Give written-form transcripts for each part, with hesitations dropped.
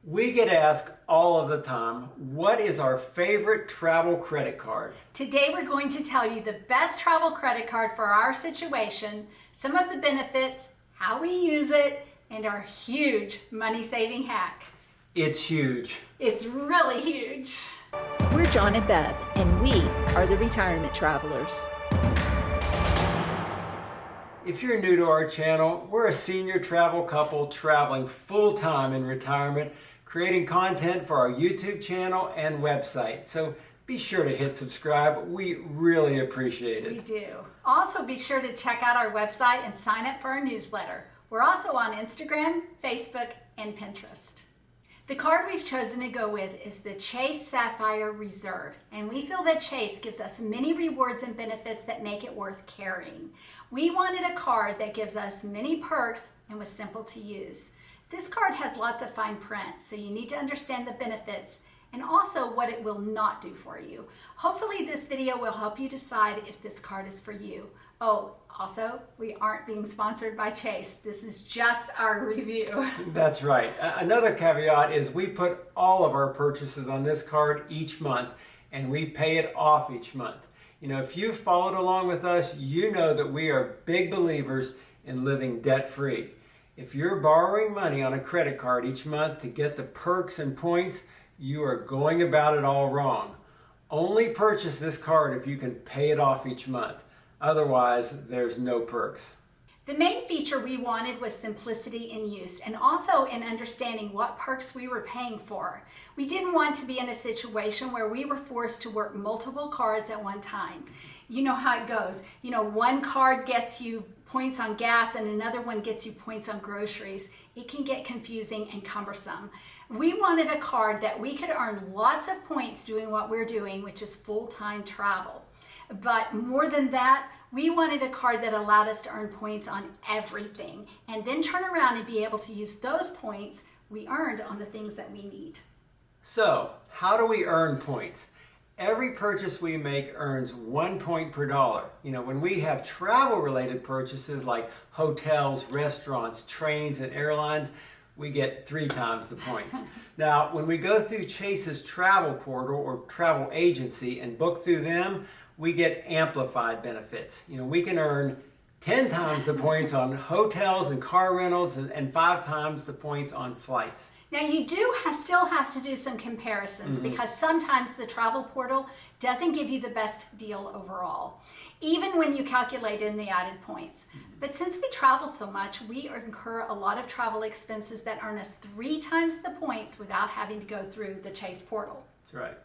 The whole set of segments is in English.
We get asked all of the time, what is our favorite travel credit card? Today we're going to tell you the best travel credit card for our situation, some of the benefits, how we use it, and our huge money-saving hack. It's huge. It's really huge. We're John and Bev, and we are the Retirement Travelers. If you're new to our channel, we're a senior travel couple traveling full-time in retirement, creating content for our YouTube channel and website. So be sure to hit subscribe. We really appreciate it. We do. Also be sure to check out our website and sign up for our newsletter. We're also on Instagram, Facebook, and Pinterest. The card we've chosen to go with is the Chase Sapphire Reserve, and we feel that Chase gives us many rewards and benefits that make it worth carrying. We wanted a card that gives us many perks and was simple to use. This card has lots of fine print, so you need to understand the benefits and also what it will not do for you. Hopefully this video will help you decide if this card is for you. Oh, also, we aren't being sponsored by Chase. This is just our review. That's right. Another caveat is we put all of our purchases on this card each month, and we pay it off each month. You know, if you've followed along with us, you know that we are big believers in living debt-free. If you're borrowing money on a credit card each month to get the perks and points, you are going about it all wrong. Only purchase this card if you can pay it off each month. Otherwise, there's no perks. The main feature we wanted was simplicity in use and also in understanding what perks we were paying for. We didn't want to be in a situation where we were forced to work multiple cards at one time. You know how it goes. You know, one card gets you points on gas and another one gets you points on groceries. It can get confusing and cumbersome. We wanted a card that we could earn lots of points doing what we're doing, which is full-time travel. But more than that, we wanted a card that allowed us to earn points on everything and then turn around and be able to use those points we earned on the things that we need. So, how do we earn points? Every purchase we make earns 1 point per dollar. You know, when we have travel-related purchases like hotels, restaurants, trains, and airlines, we get 3 times the points. Now, when we go through Chase's travel portal or travel agency and book through them, we get amplified benefits. You know, we can earn 10 times the points on hotels and car rentals and 5 times the points on flights. Now you do still have to do some comparisons because sometimes the travel portal doesn't give you the best deal overall, even when you calculate in the added points. But since we travel so much, we incur a lot of travel expenses that earn us 3 times the points without having to go through the Chase portal. That's right.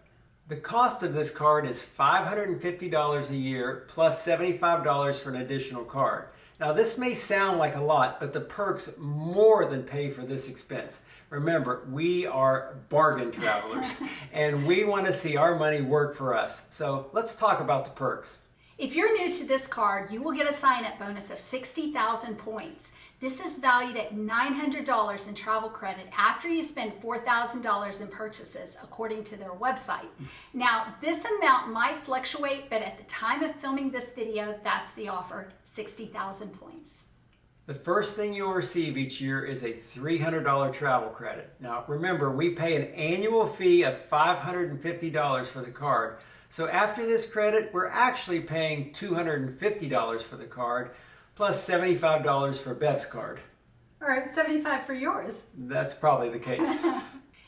The cost of this card is $550 a year plus $75 for an additional card. Now this may sound like a lot, but the perks more than pay for this expense. Remember, we are bargain travelers and we want to see our money work for us. So let's talk about the perks. If you're new to this card, you will get a sign-up bonus of 60,000 points. This is valued at $900 in travel credit after you spend $4,000 in purchases, according to their website. Now, this amount might fluctuate, but at the time of filming this video, that's the offer, 60,000 points. The first thing you'll receive each year is a $300 travel credit. Now, remember, we pay an annual fee of $550 for the card. So after this credit, we're actually paying $250 for the card, plus $75 for Bev's card. All right, $75 for yours. That's probably the case.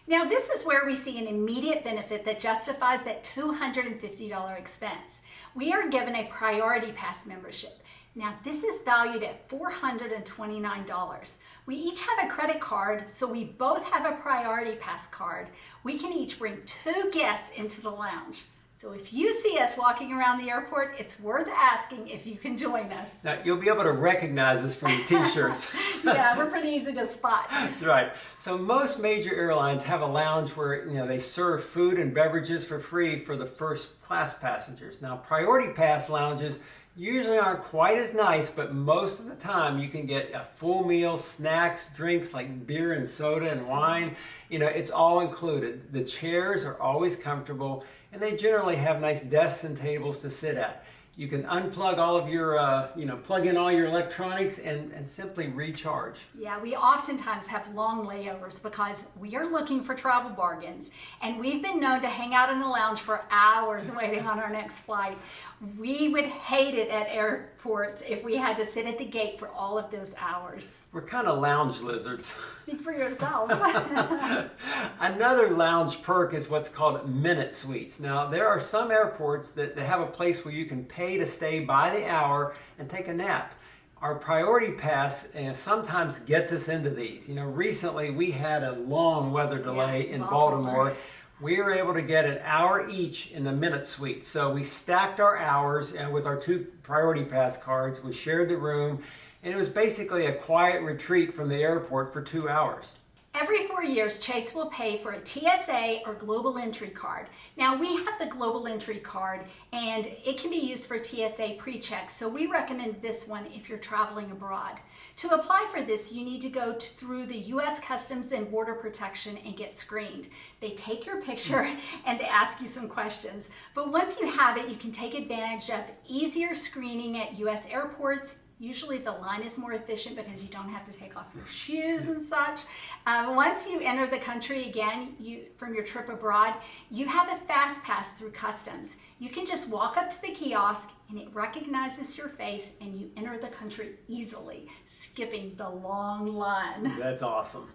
Now this is where we see an immediate benefit that justifies that $250 expense. We are given a Priority Pass membership. Now this is valued at $429. We each have a credit card, so we both have a Priority Pass card. We can each bring 2 guests into the lounge. So if you see us walking around the airport, it's worth asking if you can join us. Now, you'll be able to recognize us from the t-shirts. Yeah, we're pretty easy to spot. That's right. So most major airlines have a lounge where, you know, they serve food and beverages for free for the first class passengers. Now, Priority Pass lounges usually aren't quite as nice, but most of the time you can get a full meal, snacks, drinks like beer and soda and wine. You know, it's all included. The chairs are always comfortable and they generally have nice desks and tables to sit at. You can unplug all of your, plug in all your electronics and simply recharge. Yeah, we oftentimes have long layovers because we are looking for travel bargains, and we've been known to hang out in the lounge for hours waiting on our next flight. We would hate it at airports if we had to sit at the gate for all of those hours. We're kind of lounge lizards. Speak for yourself. Another lounge perk is what's called minute suites. Now, there are some airports that have a place where you can pay to stay by the hour and take a nap. Our priority pass sometimes gets us into these. Recently we had a long weather delay in Baltimore. We were able to get an hour each in the minute suite. So we stacked our hours with our 2 priority pass cards. We shared the room, and it was basically a quiet retreat from the airport for 2 hours. Every 4 years, Chase will pay for a TSA or Global Entry card. Now, we have the Global Entry card, and it can be used for TSA pre-check, so we recommend this one if you're traveling abroad. To apply for this, you need to go through the U.S. Customs and Border Protection and get screened. They take your picture and they ask you some questions. But once you have it, you can take advantage of easier screening at U.S. airports. Usually the line is more efficient because you don't have to take off your shoes and such. Once you enter the country again, from your trip abroad, you have a fast pass through customs. You can just walk up to the kiosk and it recognizes your face and you enter the country easily, skipping the long line. That's awesome.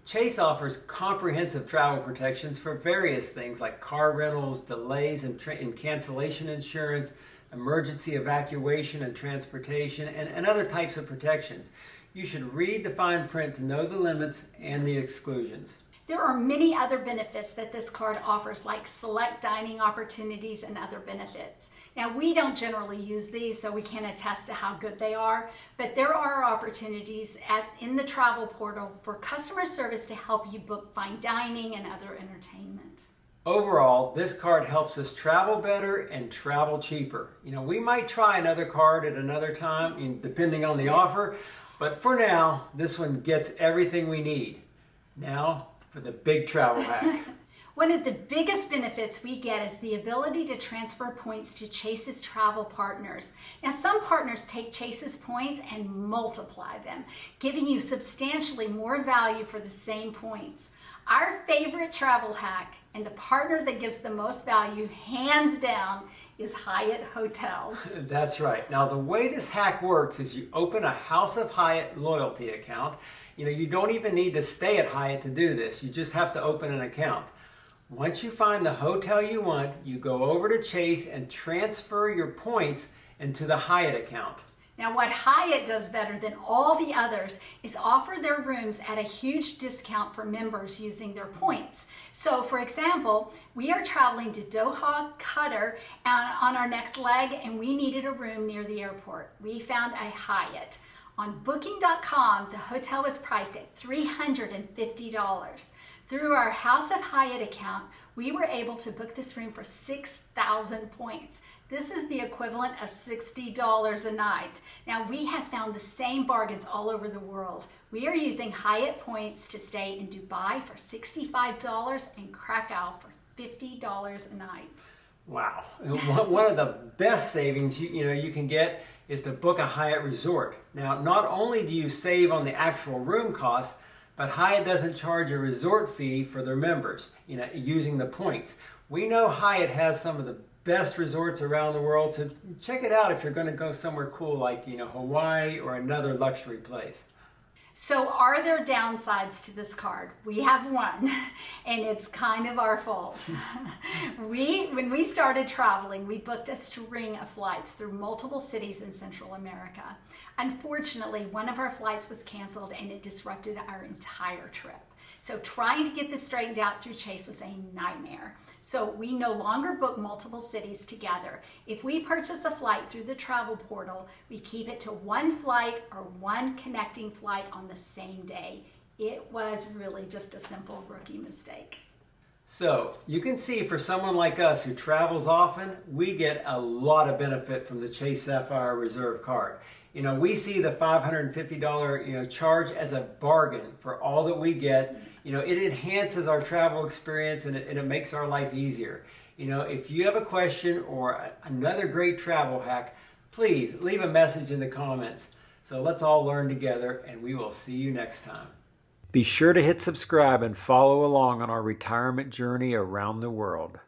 Chase offers comprehensive travel protections for various things like car rentals, delays in cancellation insurance, emergency evacuation and transportation, and other types of protections. You should read the fine print to know the limits and the exclusions. There are many other benefits that this card offers, like select dining opportunities and other benefits. Now, we don't generally use these, so we can't attest to how good they are, but there are opportunities in the travel portal for customer service to help you book fine dining and other entertainment. Overall, this card helps us travel better and travel cheaper. We might try another card at another time, depending on the offer, but for now, this one gets everything we need. Now, for the big travel hack. One of the biggest benefits we get is the ability to transfer points to Chase's travel partners. Now, some partners take Chase's points and multiply them, giving you substantially more value for the same points. Our favorite travel hack, and the partner that gives the most value, hands down, is Hyatt Hotels. That's right. Now, the way this hack works is you open a House of Hyatt loyalty account. You don't even need to stay at Hyatt to do this. You just have to open an account. Once you find the hotel you want, you go over to Chase and transfer your points into the Hyatt account. Now, what Hyatt does better than all the others is offer their rooms at a huge discount for members using their points. So, for example, we are traveling to Doha, Qatar on our next leg, and we needed a room near the airport. We found a Hyatt. On Booking.com, the hotel was priced at $350. Through our House of Hyatt account, we were able to book this room for 6,000 points. This is the equivalent of $60 a night. Now, we have found the same bargains all over the world. We are using Hyatt points to stay in Dubai for $65 and Krakow for $50 a night. Wow. One of the best savings you can get is to book a Hyatt resort. Now, not only do you save on the actual room cost, but Hyatt doesn't charge a resort fee for their members, using the points. We know Hyatt has some of the best resorts around the world, so check it out if you're going to go somewhere cool like Hawaii or another luxury place. So are there downsides to this card? We have one, and it's kind of our fault. When we started traveling, we booked a string of flights through multiple cities in Central America. Unfortunately, one of our flights was canceled and it disrupted our entire trip. So trying to get this straightened out through Chase was a nightmare. So we no longer book multiple cities together. If we purchase a flight through the travel portal, we keep it to one flight or one connecting flight on the same day. It was really just a simple rookie mistake. So you can see for someone like us who travels often, we get a lot of benefit from the Chase Sapphire Reserve card. We see the $550 charge as a bargain for all that we get. It enhances our travel experience and it makes our life easier. If you have a question or another great travel hack, please leave a message in the comments. So let's all learn together, and we will see you next time. Be sure to hit subscribe and follow along on our retirement journey around the world.